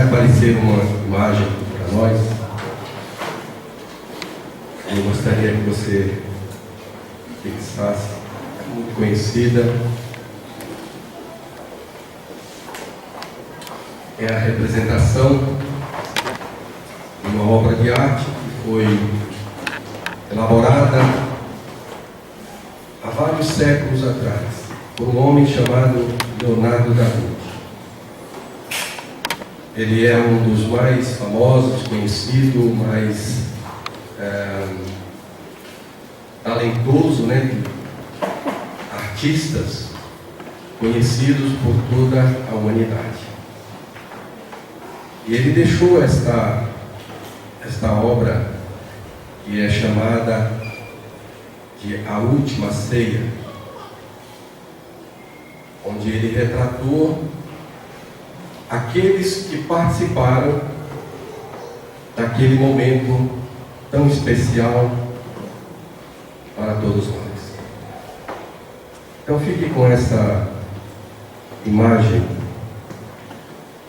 aparecer uma imagem para nós. Eu gostaria que você fixasse, muito conhecida. É a representação de uma obra de arte que foi elaborada há vários séculos atrás por um homem chamado Leonardo da Vinci. Ele é um dos mais famosos, conhecido, mais talentoso, de artistas conhecidos por toda a humanidade. E ele deixou esta obra, que é chamada de A Última Ceia, onde ele retratou aqueles que participaram daquele momento tão especial para todos nós. Então fique com essa imagem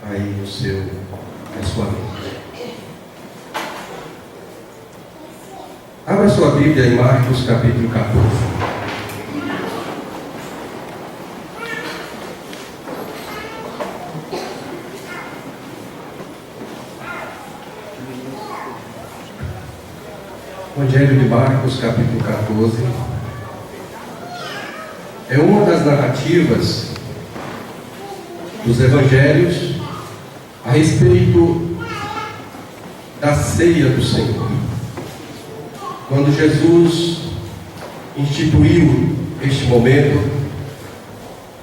aí na sua mente. Abra sua Bíblia em Marcos capítulo 14. Evangelho de Marcos, capítulo 14, é uma das narrativas dos evangelhos a respeito da ceia do Senhor. Quando Jesus instituiu este momento,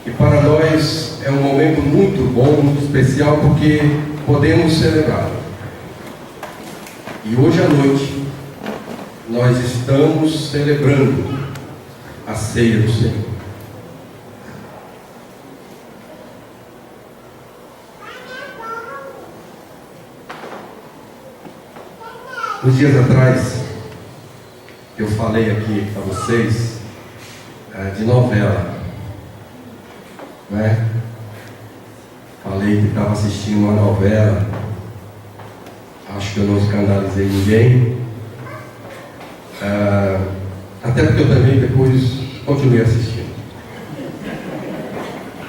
que para nós é um momento muito bom, muito especial, porque podemos celebrá-lo. E hoje à noite, nós estamos celebrando a ceia do Senhor. Uns dias atrás, eu falei aqui para vocês de novela, Falei que estava assistindo uma novela, acho que eu não escandalizei ninguém. Até porque eu também depois continuei assistindo.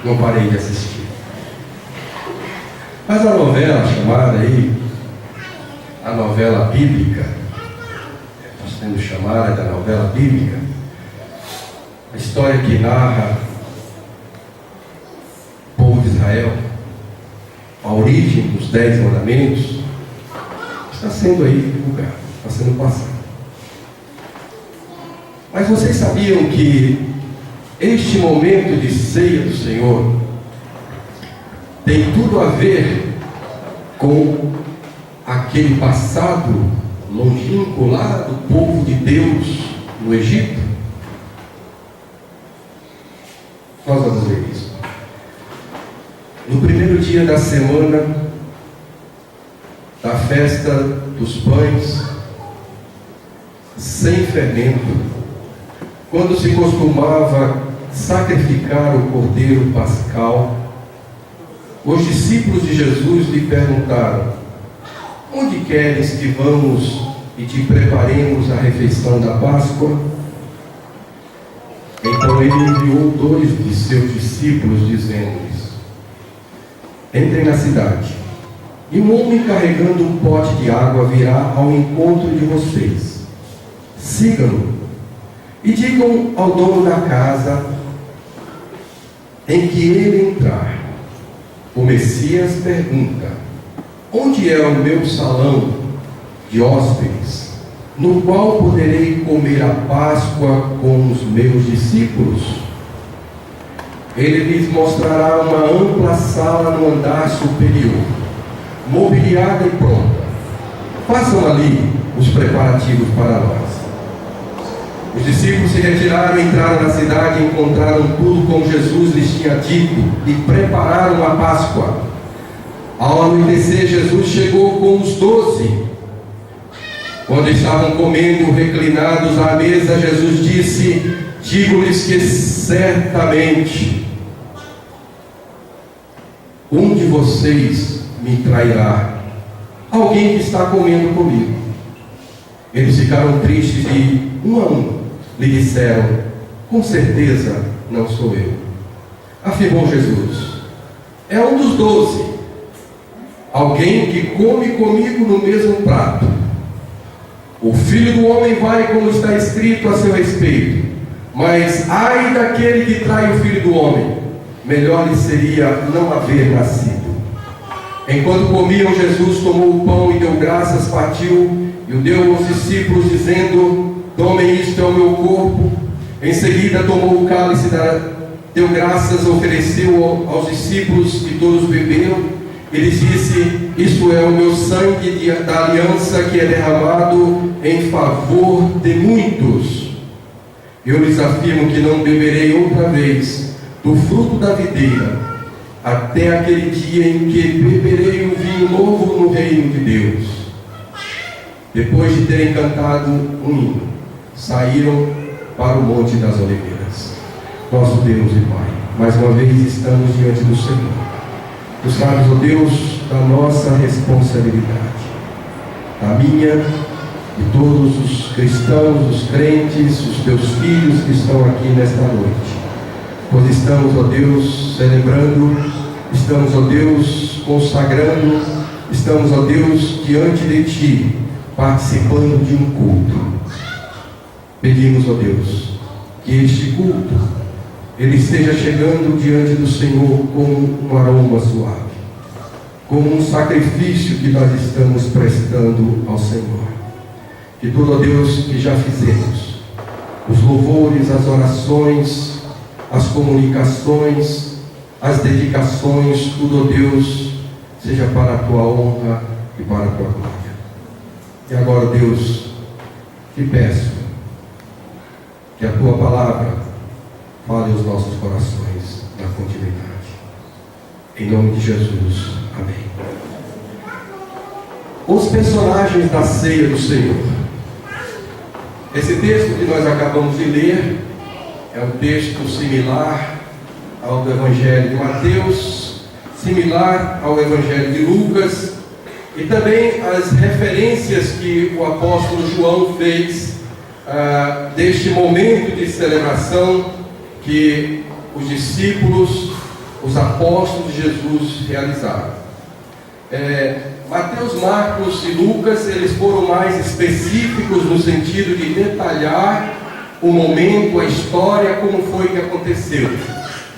Não parei de assistir. Mas a novela chamada aí, a novela bíblica, está sendo chamada da novela bíblica, a história que narra o povo de Israel, a origem dos 10 mandamentos, está sendo aí divulgada, está sendo passada. Mas vocês sabiam que este momento de ceia do Senhor tem tudo a ver com aquele passado longínquo lá do povo de Deus no Egito? Nós vamos ver isso. No primeiro dia da semana da festa dos pães sem fermento, quando se costumava sacrificar o cordeiro pascal, os discípulos de Jesus lhe perguntaram: onde queres que vamos e te preparemos a refeição da Páscoa? Então ele enviou 2 de seus discípulos, dizendo-lhes: entrem na cidade, e um homem carregando um pote de água virá ao encontro de vocês. Sigam-no e digam ao dono da casa em que ele entrar. O Messias pergunta: onde é o meu salão de hóspedes, no qual poderei comer a Páscoa com os meus discípulos? Ele lhes mostrará uma ampla sala no andar superior, mobiliada e pronta. Façam ali os preparativos para nós. Os discípulos se retiraram, entraram na cidade, encontraram tudo como Jesus lhes tinha dito e prepararam a Páscoa. Ao anoitecer, Jesus chegou com os 12. Quando estavam comendo reclinados à mesa, Jesus disse: digo-lhes que certamente um de vocês me me trairá alguém que está comendo comigo. Eles ficaram tristes e, um a um, lhe disseram: com certeza não sou eu. Afirmou Jesus: é um dos 12, alguém que come comigo no mesmo prato. O Filho do Homem vai como está escrito a seu respeito, mas ai daquele que trai o Filho do Homem, melhor lhe seria não haver nascido. Enquanto comiam, Jesus tomou o pão e deu graças, partiu e o deu aos discípulos, dizendo: tomem, isto é o meu corpo. Em seguida tomou o cálice, deu graças, ofereceu aos discípulos e todos beberam. Ele disse: isto é o meu sangue da aliança, que é derramado em favor de muitos. Eu lhes afirmo que não beberei outra vez do fruto da videira, até aquele dia em que beberei um vinho novo no reino de Deus. Depois de terem cantado um hino, saíram para o Monte das Oliveiras. Nosso Deus e Pai, mais uma vez estamos diante do Senhor. Tu sabes, ó Deus, da nossa responsabilidade, a minha, de todos os cristãos, os crentes, os teus filhos que estão aqui nesta noite. Pois estamos, ó Deus, celebrando, estamos, ó Deus, consagrando, estamos, ó Deus, diante de Ti, participando de um culto. Pedimos, ó Deus, que este culto ele esteja chegando diante do Senhor como um aroma suave, como um sacrifício que nós estamos prestando ao Senhor. Que tudo, ó Deus, que já fizemos, os louvores, as orações, as comunicações, as dedicações, tudo, ó Deus, seja para a Tua honra e para a Tua glória. E agora, Deus, te peço que a Tua palavra fale aos nossos corações na continuidade. Em nome de Jesus. Amém. Os personagens da ceia do Senhor. Esse texto que nós acabamos de ler é um texto similar ao do Evangelho de Mateus, similar ao Evangelho de Lucas, e também as referências que o apóstolo João fez deste momento de celebração que os discípulos, os apóstolos de Jesus realizaram. Mateus, Marcos e Lucas, eles foram mais específicos no sentido de detalhar o momento, a história, como foi que aconteceu.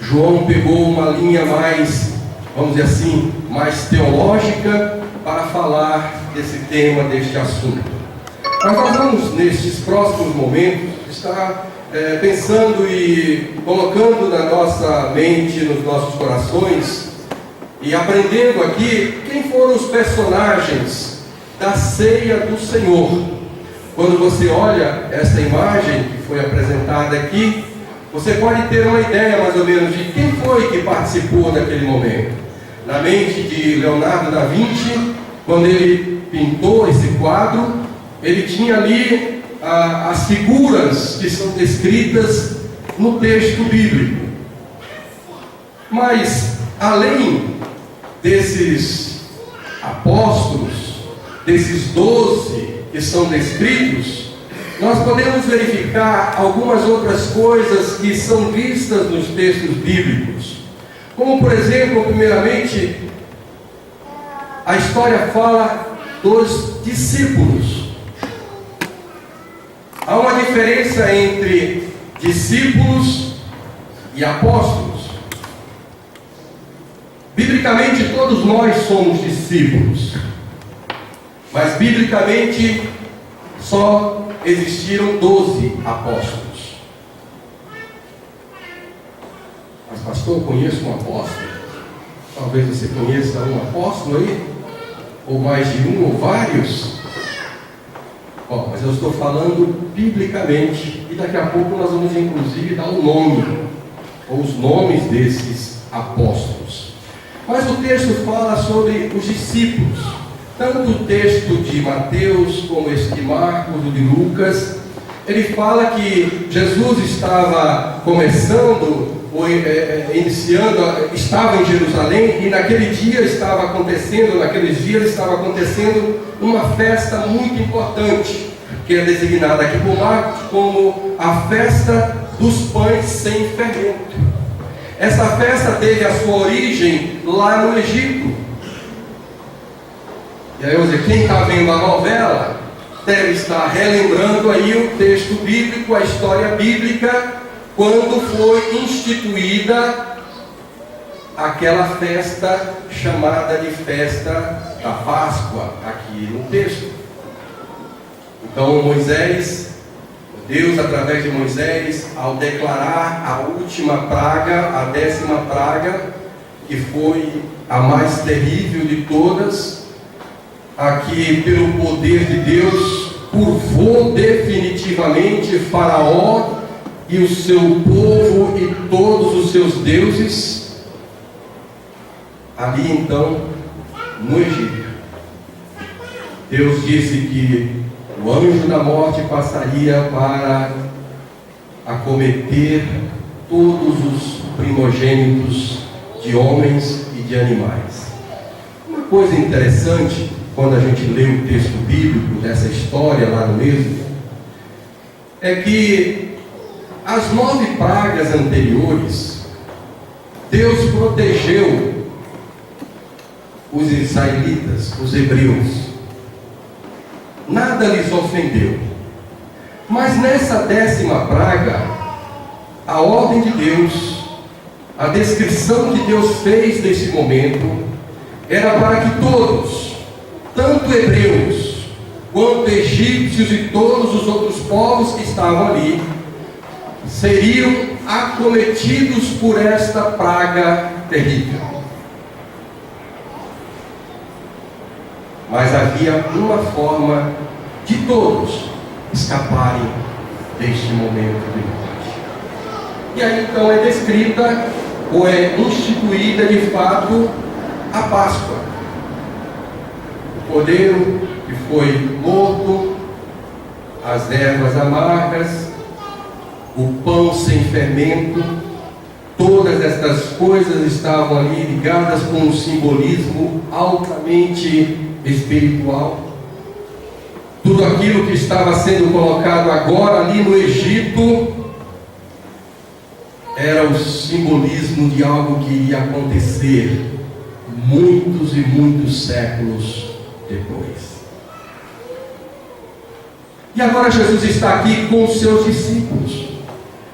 João pegou uma linha mais, vamos dizer assim, mais teológica para falar desse tema, deste assunto. Mas nós vamos, nestes próximos momentos, estar pensando e colocando na nossa mente, nos nossos corações, e aprendendo aqui quem foram os personagens da ceia do Senhor. Quando você olha essa imagem que foi apresentada aqui, você pode ter uma ideia mais ou menos de quem foi que participou daquele momento. Na mente de Leonardo da Vinci, quando ele pintou esse quadro, ele tinha ali as figuras que são descritas no texto bíblico. Mas, além desses apóstolos, desses 12 que são descritos, nós podemos verificar algumas outras coisas que são vistas nos textos bíblicos. Como, por exemplo, primeiramente, a história fala dos discípulos. Há uma diferença entre discípulos e apóstolos. Biblicamente, todos nós somos discípulos, mas biblicamente só existiram 12 apóstolos. Mas pastor, eu conheço um apóstolo. Talvez você conheça um apóstolo aí, ou mais de um, ou vários. Mas eu estou falando biblicamente, e daqui a pouco nós vamos inclusive dar o nome, ou os nomes desses apóstolos. Mas o texto fala sobre os discípulos. Tanto o texto de Mateus, como esse de Marcos, o de Lucas, ele fala que Jesus estava começando estava em Jerusalém, e naqueles dias estava acontecendo uma festa muito importante, que é designada aqui por Marcos como a festa dos pães sem fermento. Essa festa teve a sua origem lá no Egito. E aí, quem está vendo a novela deve estar relembrando aí o texto bíblico, a história bíblica, quando foi instituída aquela festa chamada de festa da Páscoa, aqui no texto. Então Deus, através de Moisés, ao declarar a última praga, a 10ª praga, que foi a mais terrível de todas, aqui pelo poder de Deus, curvou definitivamente Faraó e o seu povo e todos os seus deuses, ali então, no Egito. Deus disse que o anjo da morte passaria para acometer todos os primogênitos de homens e de animais. Uma coisa interessante, quando a gente lê o texto bíblico dessa história lá no Êxodo, é que as 9 pragas anteriores, Deus protegeu os israelitas, os hebreus. Nada lhes ofendeu. Mas nessa 10ª praga, a ordem de Deus, a descrição que Deus fez nesse momento, era para que todos, tanto hebreus, quanto egípcios e todos os outros povos que estavam ali, seriam acometidos por esta praga terrível. Mas havia uma forma de todos escaparem deste momento de morte. E aí então é descrita, ou é instituída de fato, a Páscoa. O cordeiro que foi morto, as ervas amargas, o pão sem fermento, todas estas coisas estavam ali ligadas com um simbolismo altamente espiritual. Tudo aquilo que estava sendo colocado agora ali no Egito era o simbolismo de algo que iria acontecer muitos e muitos séculos depois. E agora Jesus está aqui com os seus discípulos.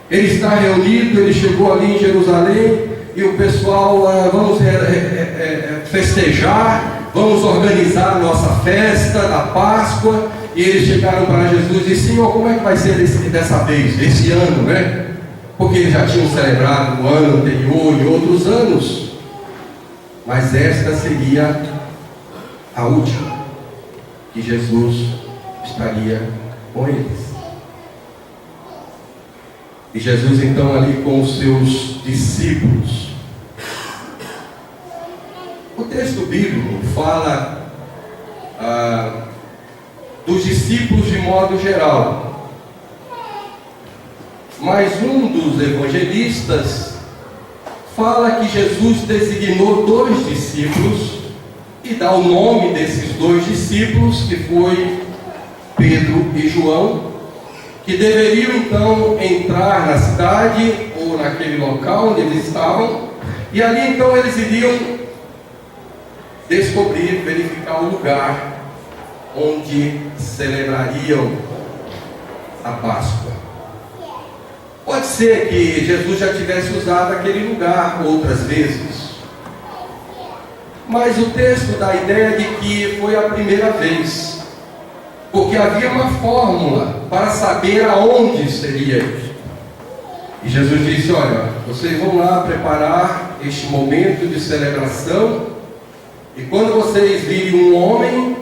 Ele está reunido, ele chegou ali em Jerusalém, e o pessoal, vamos festejar, vamos organizar a nossa festa da Páscoa. E eles chegaram para Jesus e disseram: Senhor, como é que vai ser dessa vez, esse ano, né? Porque eles já tinham celebrado o ano anterior e outros anos, mas esta seria a última que Jesus estaria com eles. E Jesus então ali com os seus discípulos. O texto bíblico fala dos discípulos de modo geral. Mas um dos evangelistas fala que Jesus designou 2 discípulos e dá o nome desses 2 discípulos, que foi Pedro e João, que deveriam então entrar na cidade ou naquele local onde eles estavam, e ali então eles iriam descobrir, verificar o lugar onde celebrariam a Páscoa. Pode ser que Jesus já tivesse usado aquele lugar outras vezes, mas o texto dá a ideia de que foi a primeira vez, porque havia uma fórmula para saber aonde seria isso. E Jesus disse: olha, vocês vão lá preparar este momento de celebração, e quando vocês virem um homem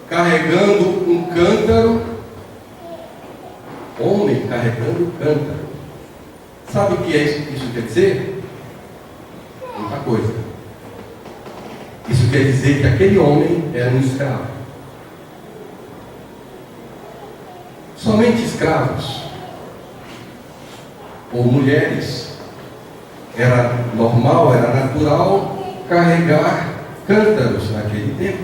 carregando um cântaro, sabe o que isso quer dizer? Muita coisa. Isso quer dizer que aquele homem era um escravo. Somente escravos ou mulheres Era normal, era natural carregar cântaros naquele tempo.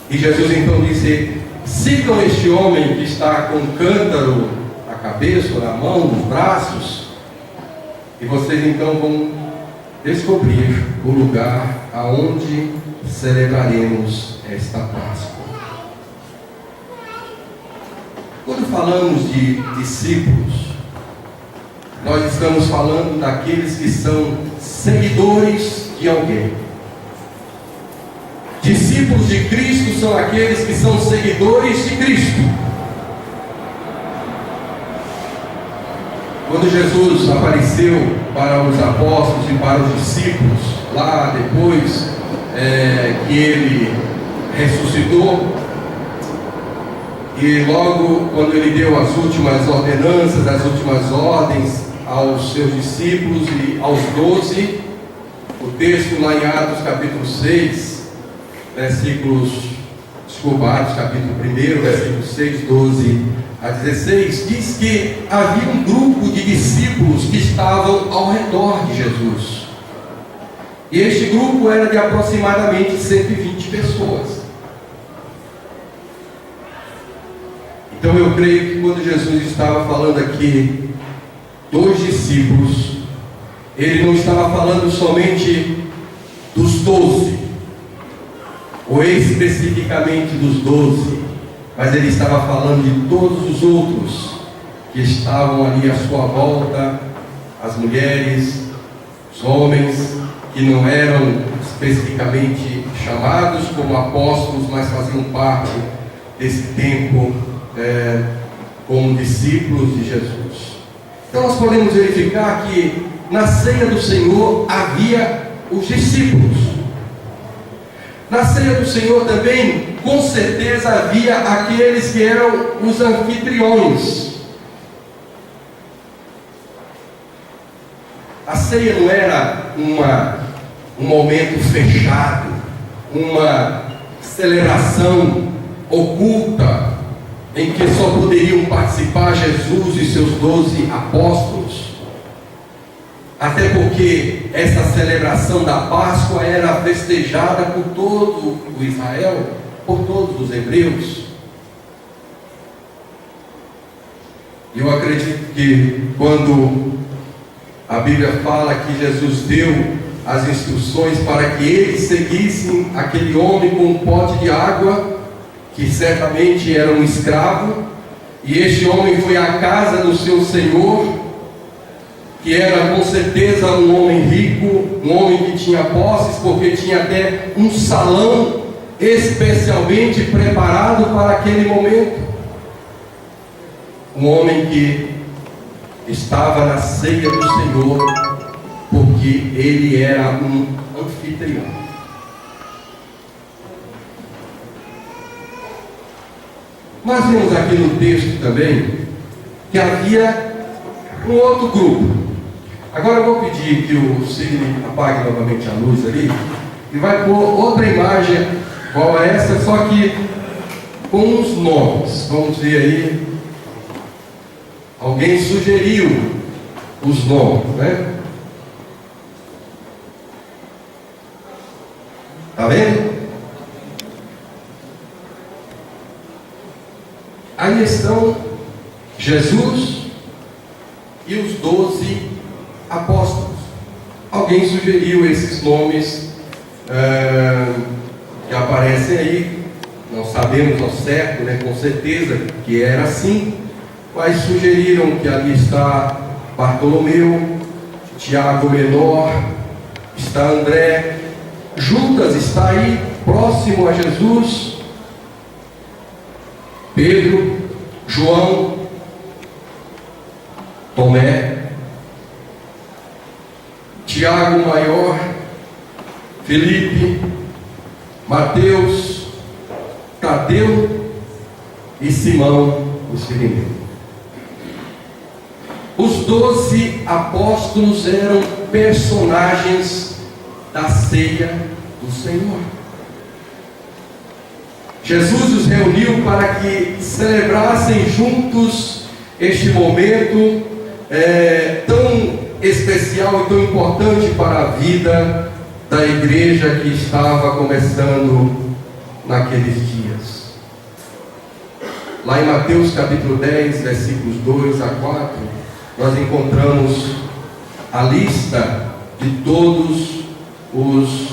E Jesus então disse: sigam este homem que está com um cântaro na cabeça, ou na mão, nos braços, e vocês então vão descobrir o lugar aonde celebraremos esta Páscoa. Quando falamos de discípulos, nós estamos falando daqueles que são seguidores de alguém. Discípulos de Cristo são aqueles que são seguidores de Cristo. Quando Jesus apareceu para os apóstolos e para os discípulos, lá depois que ele ressuscitou, e logo quando ele deu as últimas ordenanças, as últimas ordens aos seus discípulos e aos 12, o texto lá em Atos capítulo 6, Atos capítulo 1, versículos 6, 12 a 16, diz que havia um grupo de discípulos que estavam ao redor de Jesus. E este grupo era de aproximadamente 120 pessoas. Então eu creio que quando Jesus estava falando aqui dos discípulos, ele não estava falando somente dos 12, ou especificamente dos 12, mas ele estava falando de todos os outros que estavam ali à sua volta, as mulheres, os homens, que não eram especificamente chamados como apóstolos, mas faziam parte desse tempo como discípulos de Jesus. Então nós podemos verificar que na ceia do Senhor havia os discípulos. Na ceia do Senhor também, com certeza, havia aqueles que eram os anfitriões. A ceia não era um momento fechado, uma celebração oculta, em que só poderiam participar Jesus e seus 12 apóstolos. Até porque essa celebração da Páscoa era festejada por todo o Israel, por todos os hebreus. Eu acredito que quando a Bíblia fala que Jesus deu as instruções para que eles seguissem aquele homem com um pote de água, que certamente era um escravo, e este homem foi à casa do seu senhor, que era com certeza um homem rico, um homem que tinha posses, porque tinha até um salão especialmente preparado para aquele momento. Um homem que estava na ceia do Senhor, porque ele era um anfitrião. Nós vemos aqui no texto também que havia um outro grupo. Agora eu vou pedir que o Sidney apague novamente a luz ali e vai pôr outra imagem igual a essa, só que com os nomes. Vamos ver aí. Alguém sugeriu os nomes, né? Está vendo? Aí estão Jesus e os 12 apóstolos. Alguém sugeriu esses nomes que aparecem aí. Não sabemos ao certo, né, com certeza que era assim, mas sugeriram que ali está Bartolomeu, Tiago menor, está André, Judas está aí próximo a Jesus, Pedro, João, Tomé, Tiago maior, Felipe, Mateus, Tadeu e Simão, o Cirineu. Os 12 apóstolos eram personagens da ceia do Senhor. Jesus os reuniu para que celebrassem juntos este momento tão especial e tão importante para a vida da igreja que estava começando naqueles dias. Lá em Mateus capítulo 10, versículos 2 a 4, nós encontramos a lista de todos os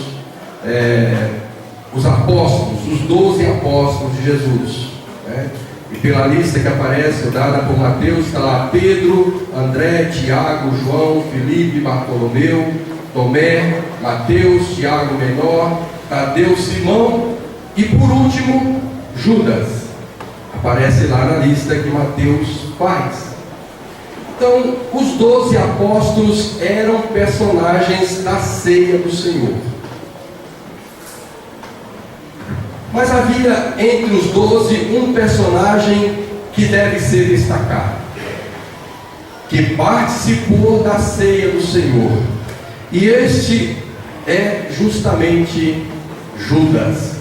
apóstolos, os 12 apóstolos de Jesus, né? E pela lista que aparece, dada por Mateus, está lá Pedro, André, Tiago, João, Filipe, Bartolomeu, Tomé, Mateus, Tiago menor, Tadeu, Simão e por último, Judas. Aparece lá na lista que Mateus faz. Então, os 12 apóstolos eram personagens da ceia do Senhor. Mas havia entre os 12 um personagem que deve ser destacado, que participou da ceia do Senhor. E este é justamente Judas,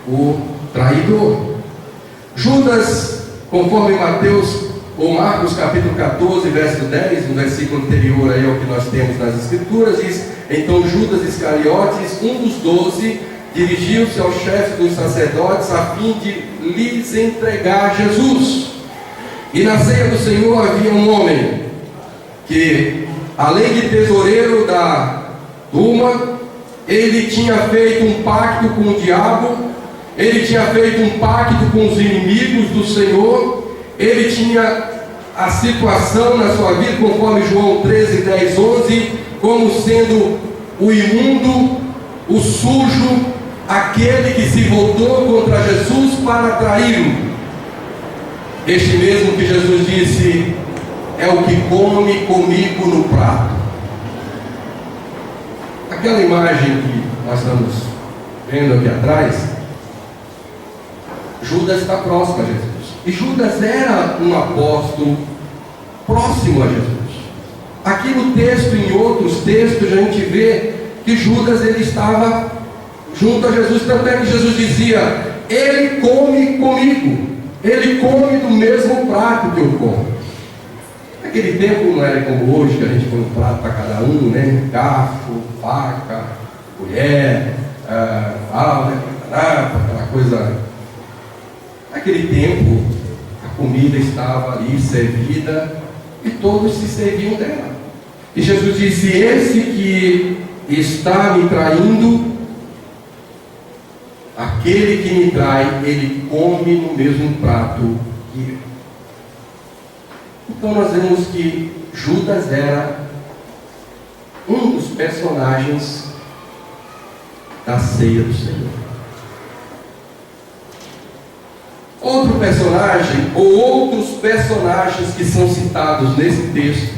o traidor. Judas, conforme Mateus ou Marcos capítulo 14, verso 10, no versículo anterior aí ao que nós temos nas Escrituras, diz: então Judas Iscariotes, um dos 12, dirigiu-se aos chefes dos sacerdotes a fim de lhes entregar Jesus. E na ceia do Senhor havia um homem que, além de tesoureiro da turma, ele tinha feito um pacto com o diabo, ele tinha feito um pacto com os inimigos do Senhor, ele tinha a situação na sua vida, conforme João 13, 10, 11, como sendo o imundo, o sujo, aquele que se voltou contra Jesus para traí-lo. Este mesmo que Jesus disse é o que come comigo no prato. Aquela imagem que nós estamos vendo aqui atrás, Judas está próximo a Jesus. E Judas era um apóstolo próximo a Jesus. Aqui no texto, em outros textos, a gente vê que Judas ele estava junto a Jesus, tanto é que Jesus dizia: ele come comigo, ele come do mesmo prato que eu como. Naquele tempo não era como hoje, que a gente põe um prato para cada um, né? Garfo, faca, colher, aquela coisa. Naquele tempo, a comida estava ali servida e todos se serviam dela. E Jesus disse: esse que está me traindo, aquele que me trai, ele come no mesmo prato que eu. Então nós vemos que Judas era um dos personagens da ceia do Senhor. Outro personagem, ou outros personagens que são citados nesse texto,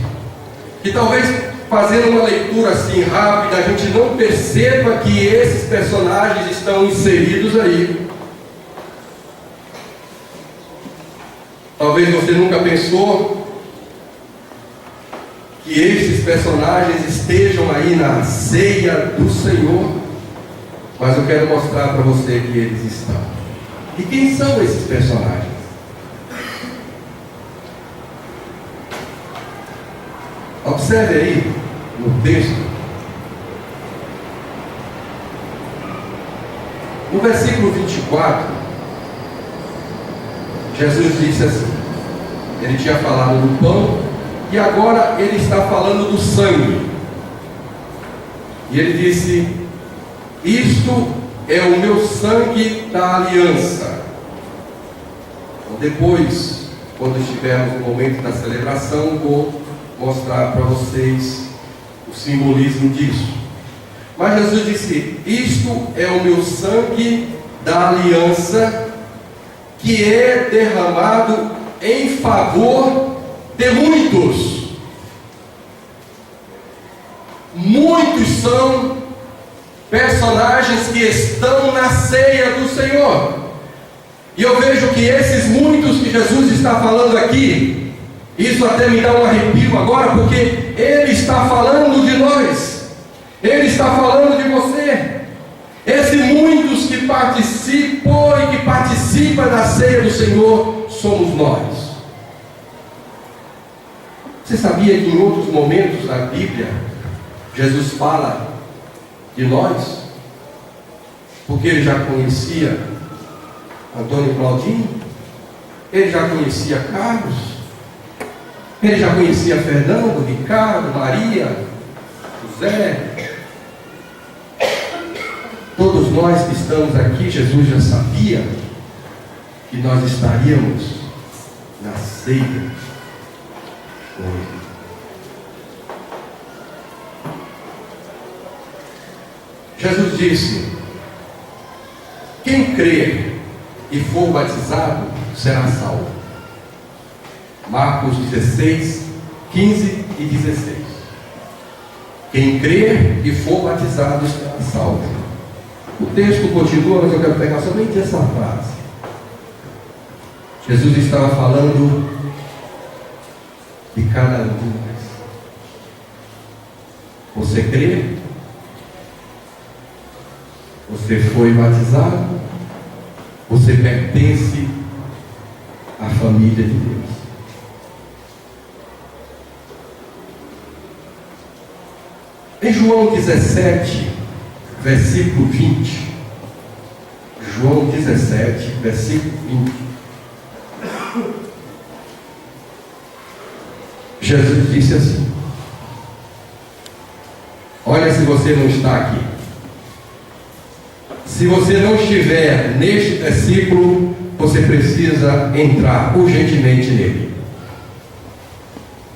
que talvez fazendo uma leitura assim rápida, a gente não perceba que esses personagens estão inseridos aí. Talvez você nunca pensou que esses personagens estejam aí na ceia do Senhor, mas eu quero mostrar para você que eles estão. E quem são esses personagens? Observe aí no texto, no versículo 24, Jesus disse assim, ele tinha falado do pão, e agora ele está falando do sangue. E ele disse: isto é o meu sangue da aliança. Então, depois, quando estivermos no momento da celebração, vou mostrar para vocês o simbolismo disso. Mas Jesus disse: isto é o meu sangue da aliança, que é derramado em favor de muitos. Muitos são personagens que estão na ceia do Senhor. E eu vejo que esses muitos que Jesus está falando aqui, isso até me dá um arrepio agora, porque Ele está falando de nós, Ele está falando de você. Esses muitos que participam e que participam da ceia do Senhor somos nós. Você sabia que em outros momentos da Bíblia, Jesus fala de nós? Porque ele já conhecia Antônio e Claudinho, ele já conhecia Carlos, ele já conhecia Fernando, Ricardo, Maria, José. Todos nós que estamos aqui, Jesus já sabia que nós estaríamos na ceia com ele. Jesus disse: quem crer e for batizado será salvo. Marcos 16, 15 e 16. Quem crer e for batizado será salvo. O texto continua, mas eu quero pegar somente essa frase. Jesus estava falando de cada um de nós. Você crê? Você foi batizado? Você pertence à família de Deus. Em João 17, versículo 20. João 17, versículo 20. Jesus disse assim: olha, se você não está aqui, se você não estiver neste versículo, você precisa entrar urgentemente nele.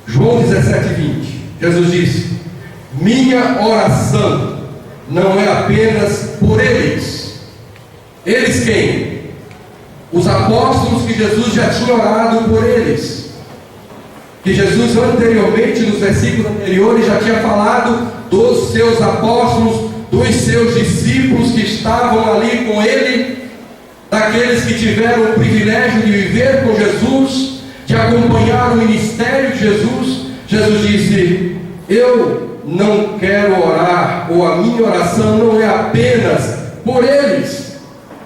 João 17, 20. Jesus disse: minha oração não é apenas por eles. Eles quem? Os apóstolos, que Jesus já tinha orado por eles. Que Jesus anteriormente, nos versículos anteriores, já tinha falado dos seus apóstolos, dos seus discípulos que estavam ali com ele, daqueles que tiveram o privilégio de viver com Jesus, de acompanhar o ministério de Jesus. Jesus disse: eu não quero orar, ou a minha oração não é apenas por eles,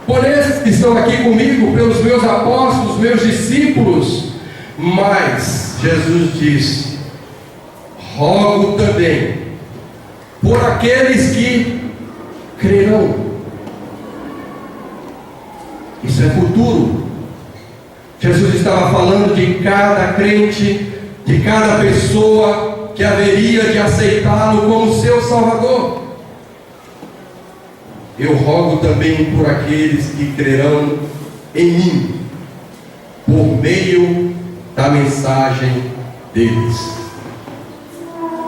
por esses que estão aqui comigo, pelos meus apóstolos, meus discípulos, mas Jesus disse: rogo também por aqueles que crerão. Isso é futuro. Jesus estava falando de cada crente, de cada pessoa que haveria de aceitá-lo como seu Salvador. Eu rogo também por aqueles que crerão em mim, por meio da mensagem deles.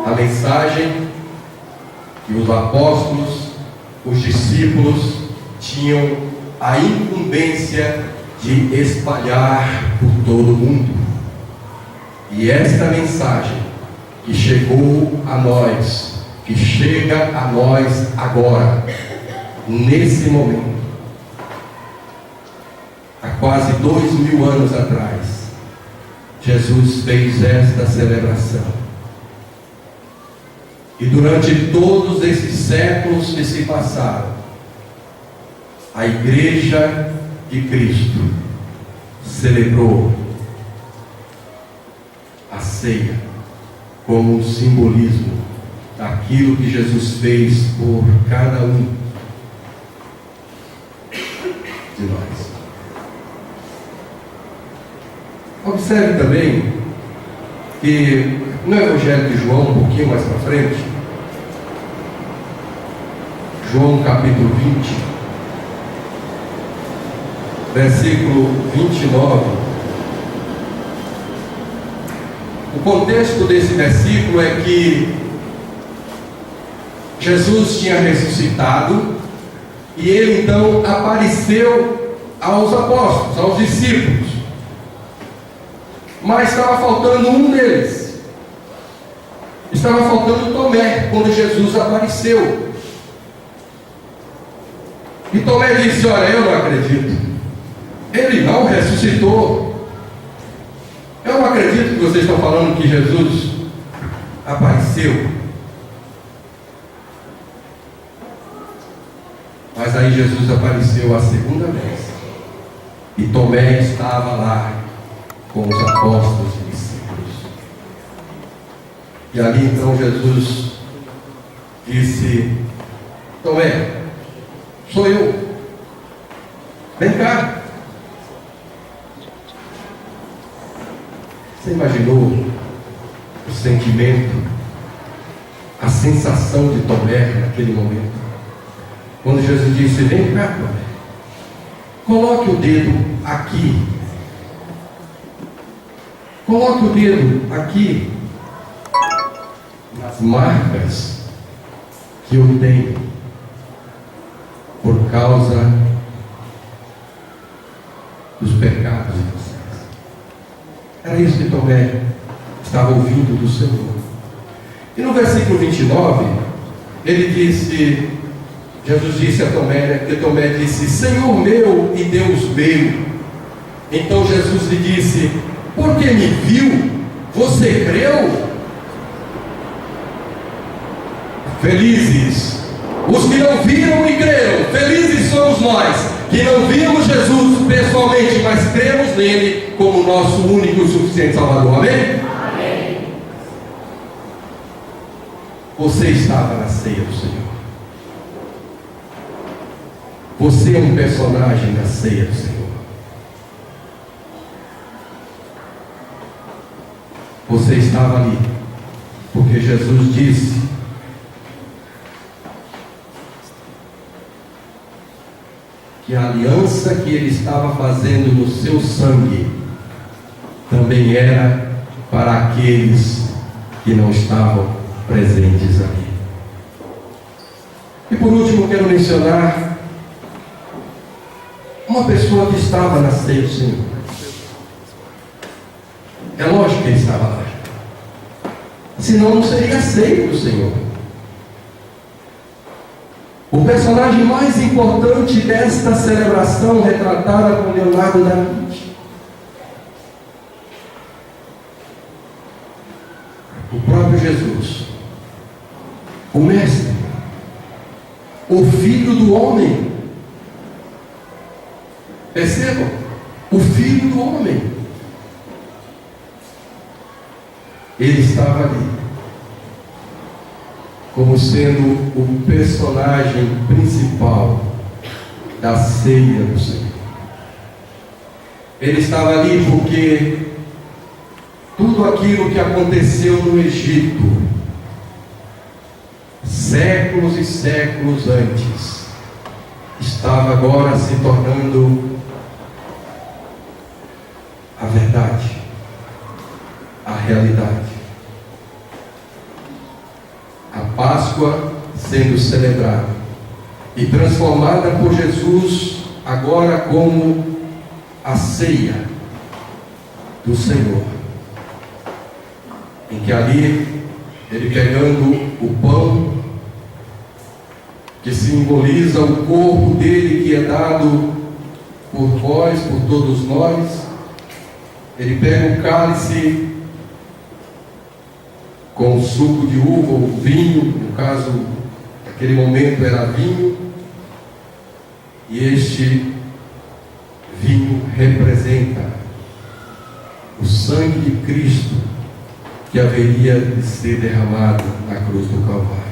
A mensagem que os apóstolos, os discípulos tinham a incumbência de espalhar por todo o mundo. E esta mensagem que chegou a nós, que chega a nós agora, nesse momento, há quase 2000 anos atrás, Jesus fez esta celebração. E durante todos esses séculos que se passaram, a Igreja de Cristo celebrou a ceia como um simbolismo daquilo que Jesus fez por cada um de nós. Observe também que no Evangelho de João, um pouquinho mais para frente, João capítulo 20, versículo 29, o contexto desse versículo é que Jesus tinha ressuscitado e ele então apareceu aos apóstolos, aos discípulos, mas estava faltando um deles. Estava faltando Tomé quando Jesus apareceu. E Tomé disse: olha, eu não acredito, ele não ressuscitou. Eu não acredito que vocês estão falando que Jesus apareceu. Mas aí Jesus apareceu a segunda vez, e Tomé estava lá com os apóstolos e discípulos. E ali então Jesus disse: Tomé, sou eu, vem cá. Você imaginou o sentimento, a sensação de Tomé naquele momento? Quando Jesus disse: vem cá, Tomé, coloque o dedo aqui. Coloque o dedo aqui, nas marcas que eu tenho, por causa dos pecados de vocês. Era isso que Tomé estava ouvindo do Senhor. E no versículo 29, ele disse, Jesus disse a Tomé, que Tomé disse: Senhor meu e Deus meu. Então Jesus lhe disse: porque me viu, você creu? Felizes os que não viram e creram. Felizes somos nós que não vimos Jesus pessoalmente, mas cremos nele como nosso único e suficiente Salvador. Amém? Amém. Você estava na ceia do Senhor. Você é um personagem da ceia do Senhor. Você estava ali porque Jesus disse que a aliança que ele estava fazendo no seu sangue também era para aqueles que não estavam presentes ali. E por último, quero mencionar uma pessoa que estava na ceia do Senhor. É lógico que ele estava lá, senão não seria a ceia do Senhor. O personagem mais importante desta celebração, retratada por Leonardo da Vinci, o próprio Jesus, o Mestre, o Filho do Homem. Percebam, o Filho do Homem. Ele estava ali, como sendo o personagem principal da ceia do Senhor. Ele estava ali porque tudo aquilo que aconteceu no Egito, séculos e séculos antes, estava agora se tornando a verdade, a realidade. A Páscoa sendo celebrada e transformada por Jesus agora como a ceia do Senhor, em que ali ele pegando o pão que simboliza o corpo dele que é dado por vós, por todos nós, ele pega o cálice com suco de uva ou vinho, no caso, naquele momento era vinho, e este vinho representa o sangue de Cristo que haveria de ser derramado na cruz do Calvário.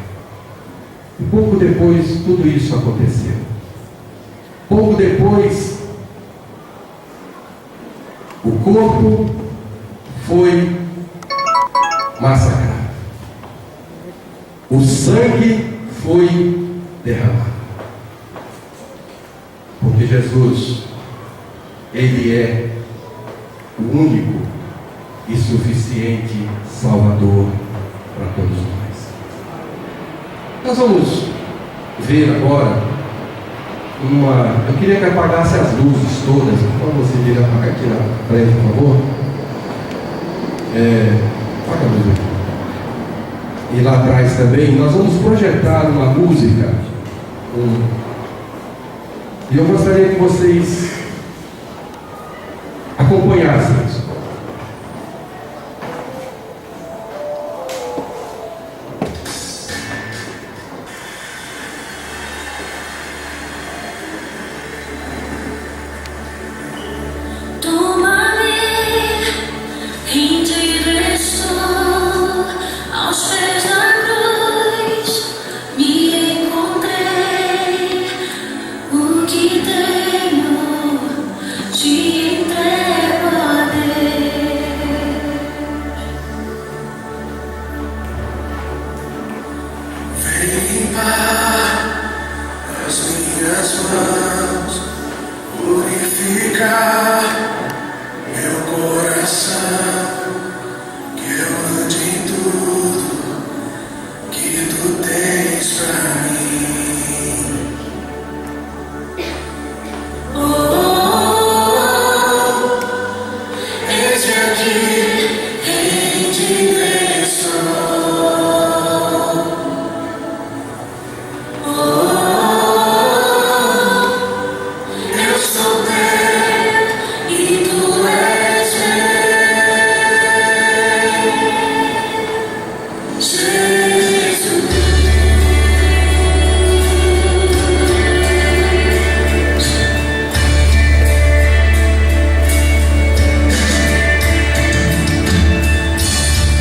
E pouco depois tudo isso aconteceu. Pouco depois o corpo foi massacrado. O sangue foi derramado. Porque Jesus, ele é o único e suficiente Salvador para todos nós. Nós vamos ver agora eu queria que apagasse as luzes todas. Quando você vir apagar aqui na frente, por favor. Apaga a luz aqui. E lá atrás também, nós vamos projetar uma música. E eu gostaria que vocês acompanhassem isso. Toma-me em direção ao te entrego a Deus. Vem limpar as minhas mãos, purificar meu coração, que eu ande em tudo que tu tens pra mim. Eis-me aqui em direção. Eu sou teu e tu és meu, Jesus.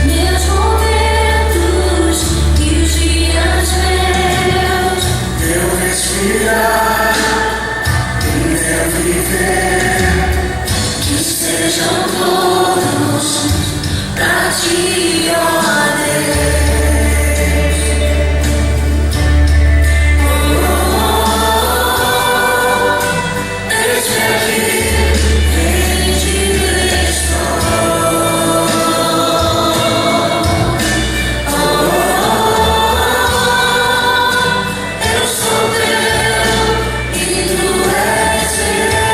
Meus momentos e os dias meus, Meu respirar e meu viver, que sejam todos pra ti, ó Deus. Eis-me aqui em direção. Eu sou teu e tu és meu.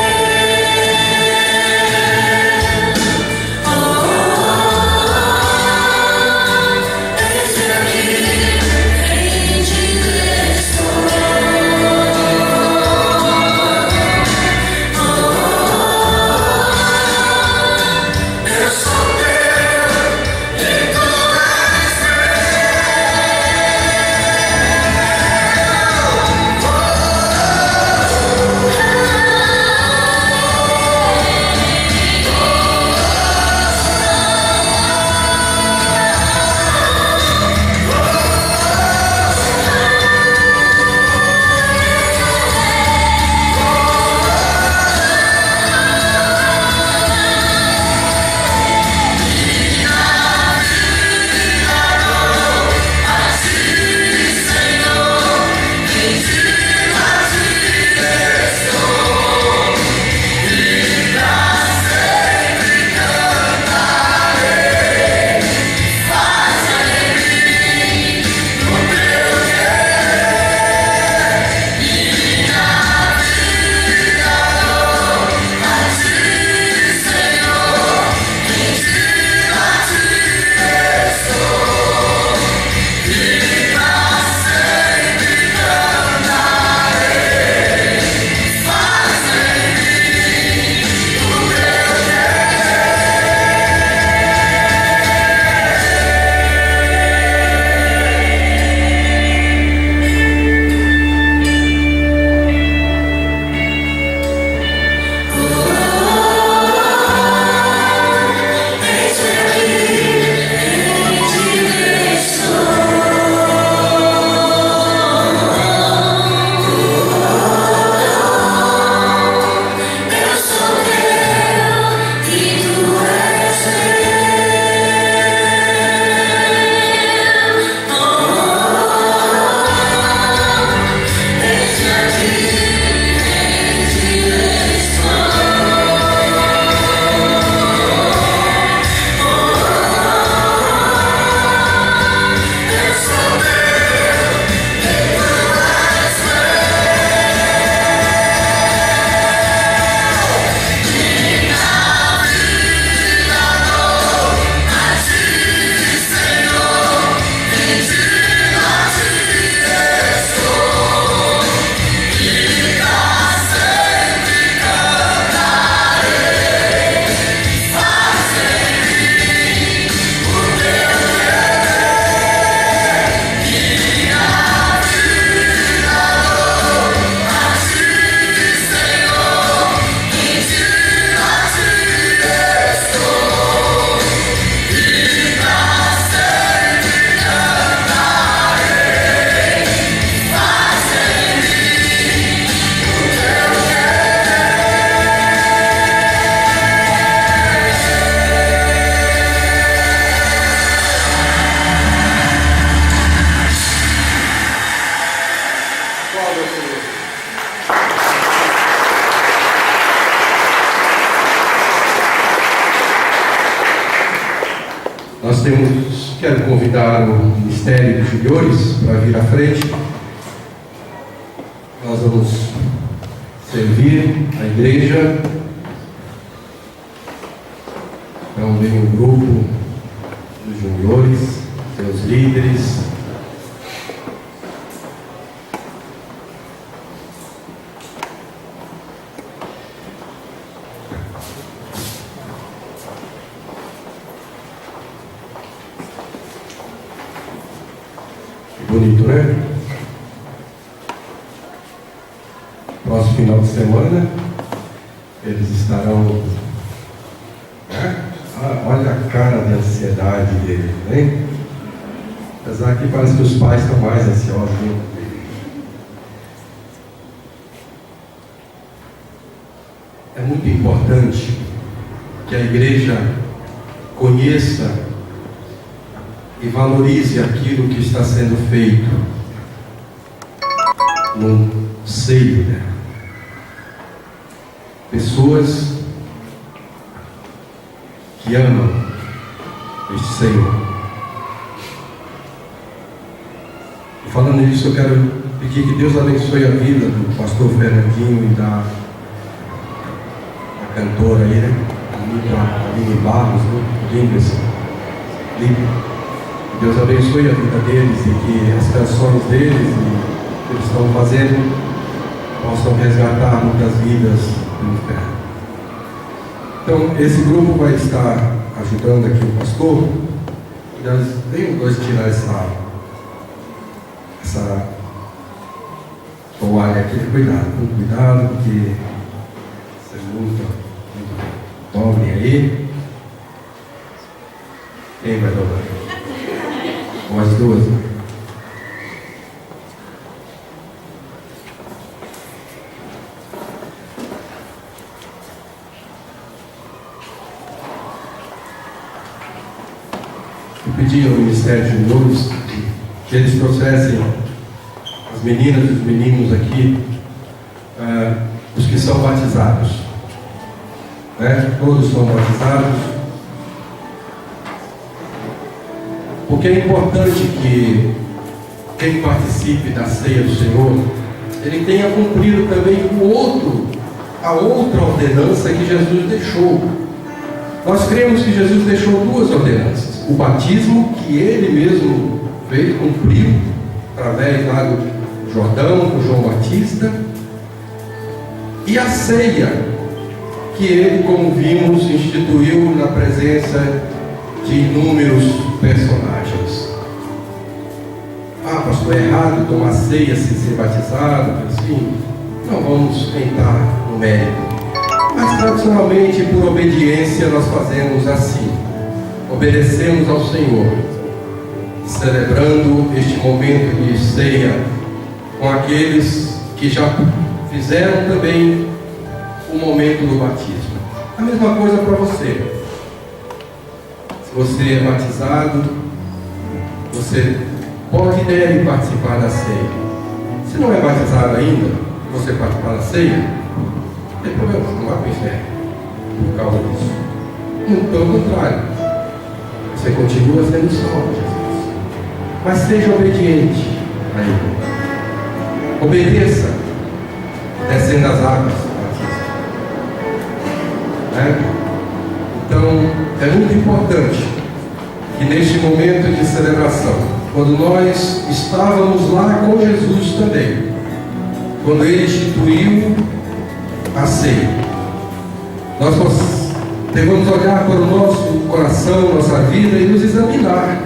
Quero convidar o Ministério dos Juniores para vir à frente. Nós vamos servir a igreja. Então vem um grupo dos juniores, seus líderes. Bonito, né? Próximo final de semana eles estarão. Olha a cara de ansiedade deles, né? Apesar que parece que os pais estão mais ansiosos, né? É muito importante que a igreja conheça e valorize aquilo que está sendo feito no seio dela. Pessoas que amam este Senhor. E falando nisso, eu quero pedir que Deus abençoe a vida do pastor Fernandinho e da cantora aí, né? Aline Barros, né? Que Deus abençoe a vida deles e que as canções deles e que eles estão fazendo possam resgatar muitas vidas do inferno. Então, esse grupo vai estar ajudando aqui o pastor. Tem dois tirar essa toalha aqui. Cuidado, porque você luta muito. Tome aí. Quem vai dobrar? Com as duas. Eu pedi ao Ministério de Juniores que eles trouxessem as meninas e os meninos aqui, os que são batizados, né? Todos são batizados, porque é importante que quem participe da ceia do Senhor, ele tenha cumprido também a outra ordenança que Jesus deixou. Nós cremos que Jesus deixou duas ordenanças: o batismo, que ele mesmo fez, cumpriu, através lá do Jordão, com João Batista, e a ceia, que ele, como vimos, instituiu na presença de inúmeros personagens. Pastor, é errado tomar ceia sem ser batizado, assim? Não vamos entrar no mérito. Mas tradicionalmente, por obediência, nós fazemos assim. Obedecemos ao Senhor, celebrando este momento de ceia com aqueles que já fizeram também o momento do batismo. A mesma coisa para você. Se você é batizado, você pode e deve participar da ceia. Se não é batizado ainda, você participar da ceia, não tem problema, não vai para o inferno por causa disso. Muito pelo contrário, você continua sendo salvo, Jesus. Mas seja obediente a Ele. Obedeça, descendo as águas do batismo. Né? Então, é muito importante que neste momento de celebração, quando nós estávamos lá com Jesus também, quando Ele instituiu a ceia, nós devemos olhar para o nosso coração, nossa vida e nos examinar.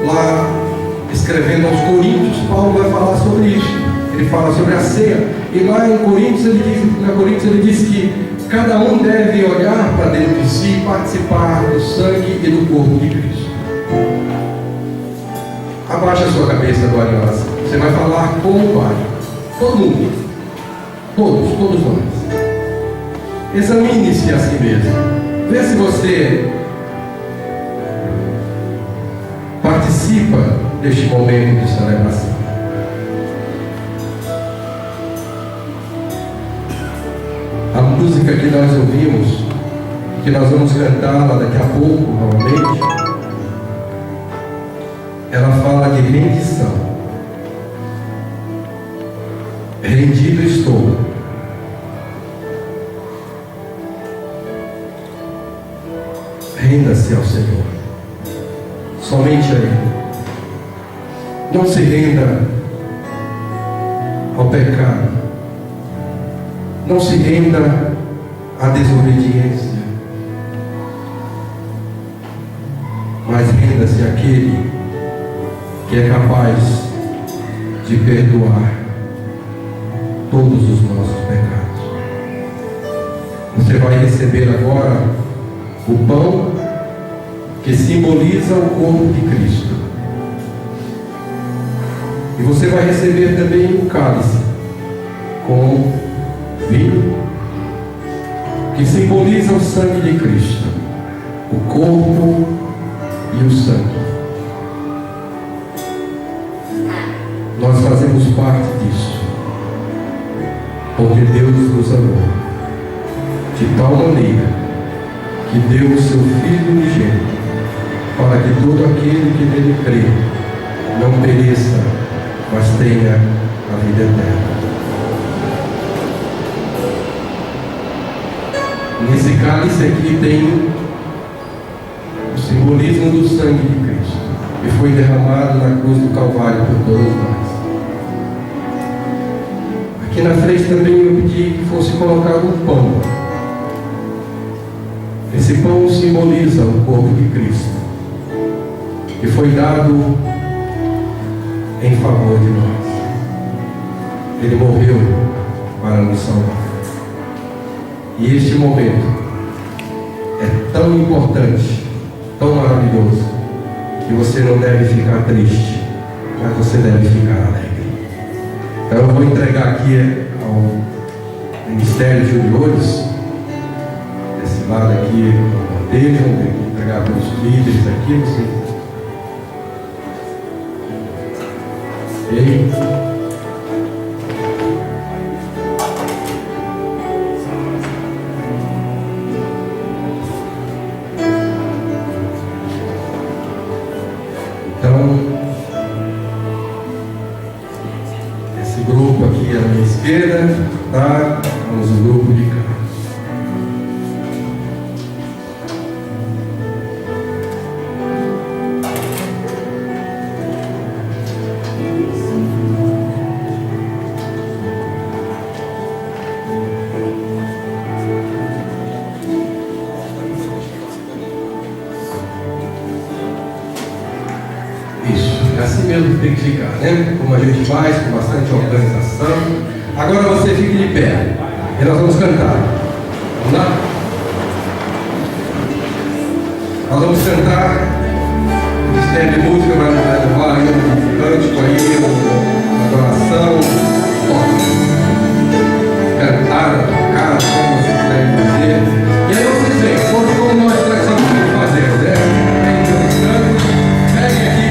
Lá, escrevendo aos Coríntios, Paulo vai falar sobre isso. Ele fala sobre a ceia, e lá em Coríntios ele diz que cada um deve olhar para dentro de si e participar do sangue e do corpo de Cristo. Abaixa a sua cabeça agora em oração. Você vai falar com o Pai. Todo mundo. Todos nós. Examine-se a si mesmo. Vê se você participa deste momento de celebração. A música que nós ouvimos, que nós vamos cantar lá daqui a pouco, novamente, ela fala de rendição. Rendido estou. Renda-se ao Senhor. Somente a Ele. Não se renda ao pecado. Não se renda à desobediência. Mas renda-se àquele que é capaz de perdoar todos os nossos pecados. Você vai receber agora o pão que simboliza o corpo de Cristo. E você vai receber também o cálice com vinho que simboliza o sangue de Cristo, o corpo e o sangue. Nós fazemos parte disso, porque Deus nos amou de tal maneira que deu o seu Filho unigênito, para que todo aquele que nele crê não pereça, mas tenha a vida eterna. Nesse cálice aqui tem o simbolismo do sangue de Cristo, que foi derramado na cruz do Calvário por todos nós. Aqui na frente também eu pedi que fosse colocado um pão. Esse pão simboliza o corpo de Cristo, que foi dado em favor de nós. Ele morreu para nos salvar. E este momento é tão importante, tão maravilhoso, que você não deve ficar triste, mas você deve ficar alegre. Então eu vou entregar aqui ao Ministério de Juniores, desse lado aqui, a bandeja, vou entregar para os líderes aqui, você. Ok? Então, esse grupo aqui à minha esquerda, tá? Vamos o grupo de cá. Assim mesmo tem que ficar, né? Como a gente faz, com bastante organização. Agora você fique de pé e nós vamos cantar. Vamos lá? Nós vamos cantar. O Ministério de Música vai nos levar aí um cântico aí, uma adoração. Cantar, tocar, como vocês quiserem fazer. E aí vocês veem, como nós tradicionalmente fazemos, né? Peguem aqui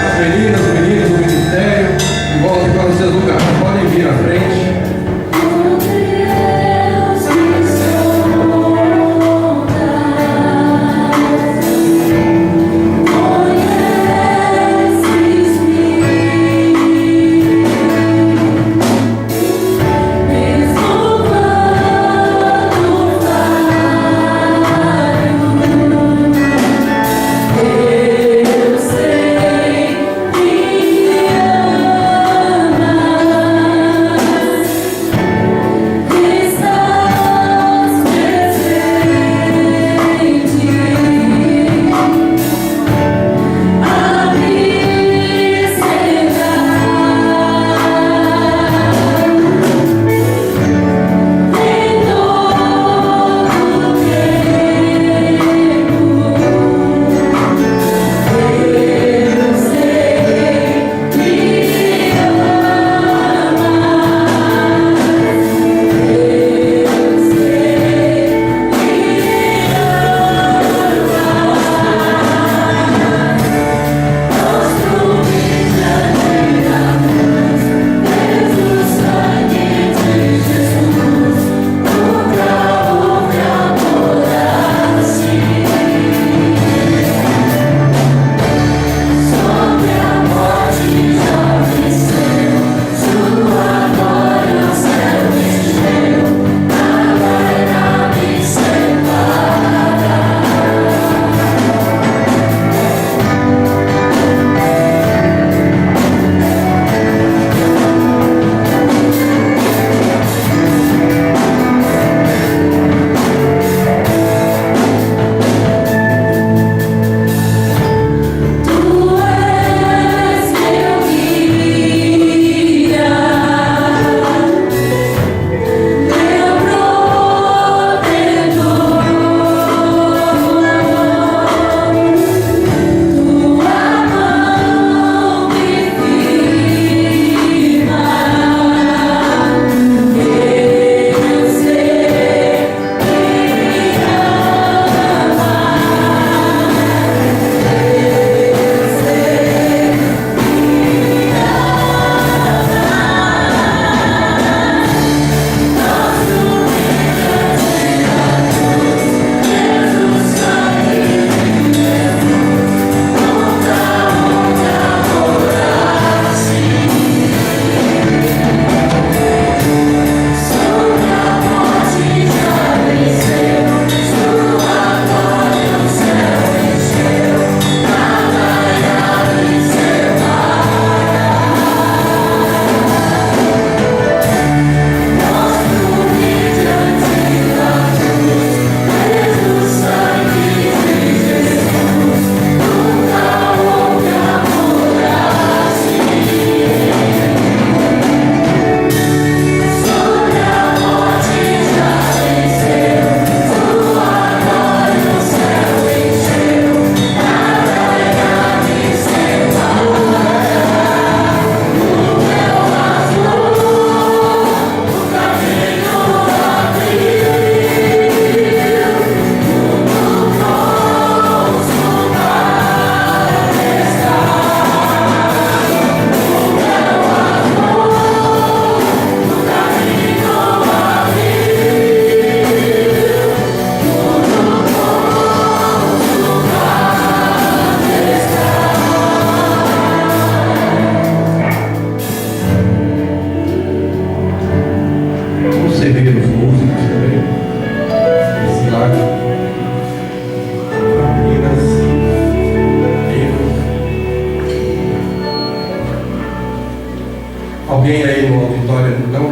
com meninas, os meninos do ministério e voltem para os seus lugares. Podem vir à frente.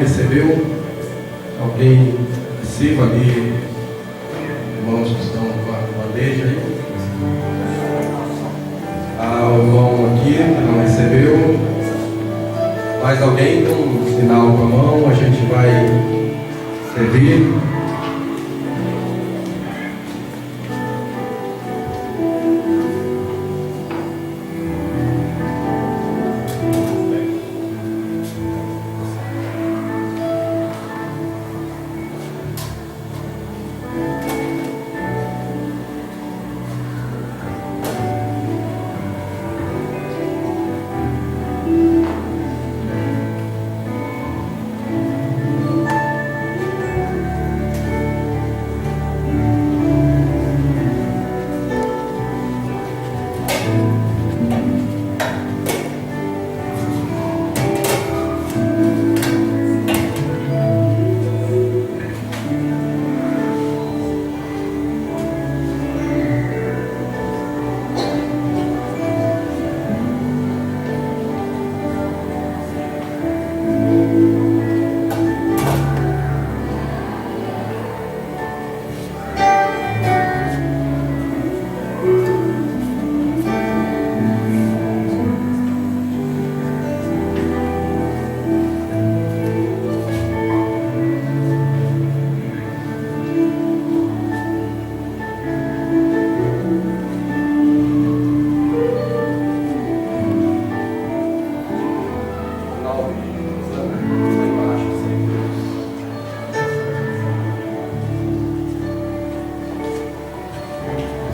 recebeu? Alguém receba ali, irmãos que estão com a bandeja aí. O irmão aqui que não recebeu. Mais alguém com um sinal com a mão, a gente vai servir.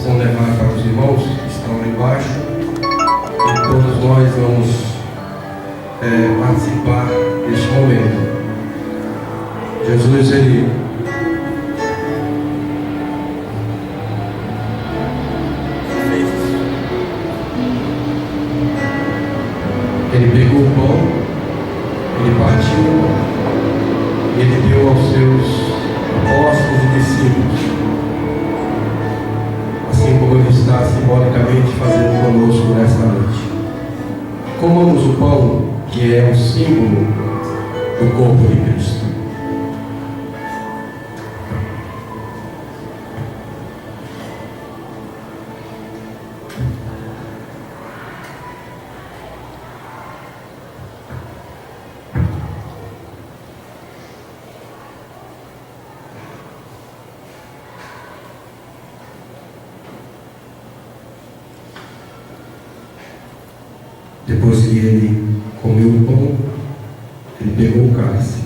Vão levar para os irmãos que estão lá embaixo e todos nós vamos participar deste momento. Jesus, ele pegou o pão, ele partiu e ele deu aos seus apóstolos e discípulos, assim como ele está simbolicamente fazendo conosco nesta noite. Comamos o pão, que é o símbolo do corpo de Cristo. Depois que ele comeu o pão, ele pegou o cálice,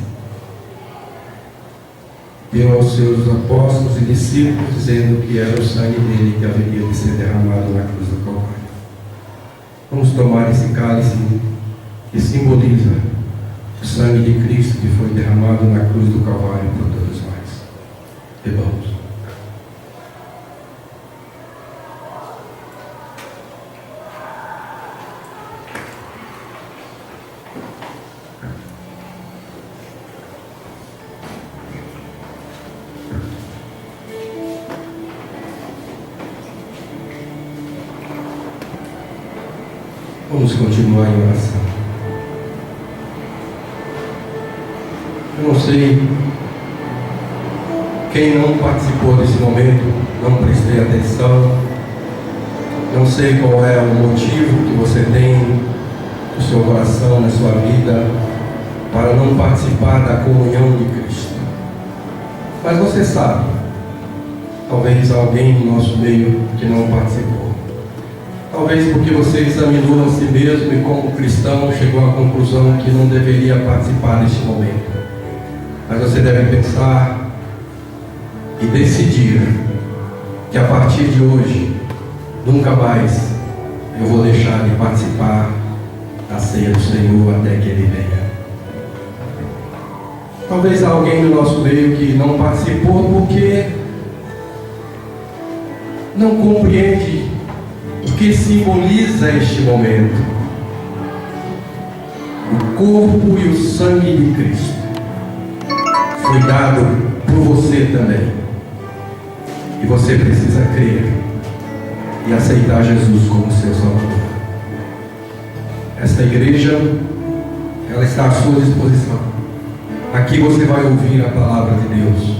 deu aos seus apóstolos e discípulos, dizendo que era o sangue dele que haveria de ser derramado na cruz do Calvário. Vamos tomar esse cálice que simboliza o sangue de Cristo que foi derramado na cruz do Calvário por todos nós. Bebamos. Vamos continuar em oração. Eu não sei quem não participou desse momento, não prestei atenção, não sei qual é o motivo que você tem no seu coração, na sua vida, para não participar da comunhão de Cristo. Mas você sabe, talvez alguém no nosso meio que não participou. Talvez porque você examinou a si mesmo e como cristão chegou à conclusão que não deveria participar deste momento. Mas você deve pensar e decidir que a partir de hoje, nunca mais eu vou deixar de participar da ceia do Senhor até que Ele venha. Talvez há alguém no nosso meio que não participou porque não compreende o que simboliza este momento. O corpo e o sangue de Cristo foi dado por você também. E você precisa crer e aceitar Jesus como seu Salvador. Esta igreja, ela está à sua disposição. Aqui você vai ouvir a palavra de Deus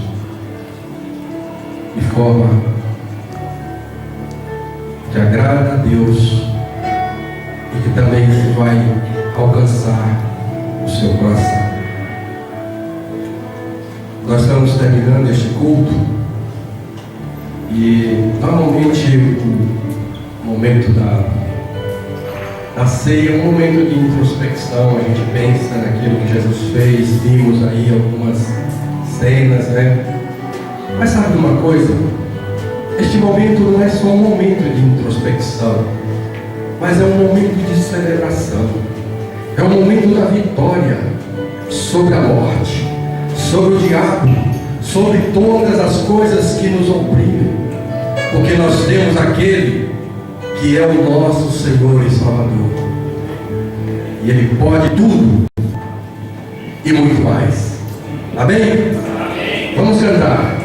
de forma que agrada a Deus e que também vai alcançar o seu coração. Nós estamos terminando este culto e normalmente o momento da ceia é um momento de introspecção. A gente pensa naquilo que Jesus fez, vimos aí algumas cenas, né? Mas sabe de uma coisa? Este momento não é só um momento de introspecção, mas é um momento de celebração. É um momento da vitória sobre a morte, sobre o diabo, sobre todas as coisas que nos oprimem, porque nós temos aquele que é o nosso Senhor e Salvador, e Ele pode tudo e muito mais. Amém? Amém. Vamos cantar.